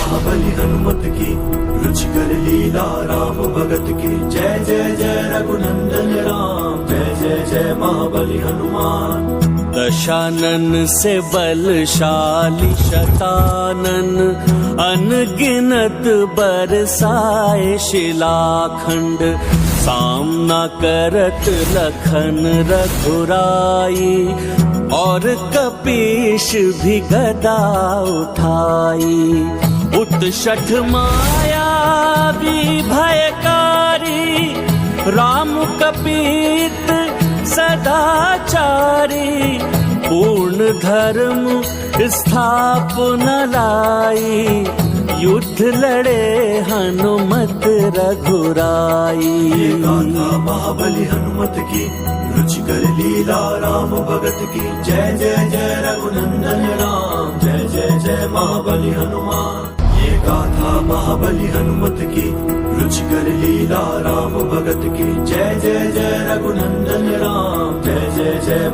महाबली हनुमत की, रुचिकर लीला राम भगत की। जय जय जय रघुनंदन राम, जय जय जय महाबली हनुमान। दशानन से बलशाली शतानन, अनगिनत बरसाए शिलाखंड। सामना करत लखन रघुराई, और कपीश भी गदा उठाई। उत्षठ माया भी भयकारी, राम कपीत सदाचारी। पूर्ण धर्म स्थापना लाई, युद्ध लड़े हनुमत रघुराई। ये गाथा महाबली हनुमत की, रुचिकर लीला राम भगत की। जय जय जय रघुनंदन राम, जय जय जय महाबली हनुमान। ये गाथा महाबली हनुमत की, रुचिकर लीला राम भगत की। जय जय जय रघुनंदन राम, जय जय जय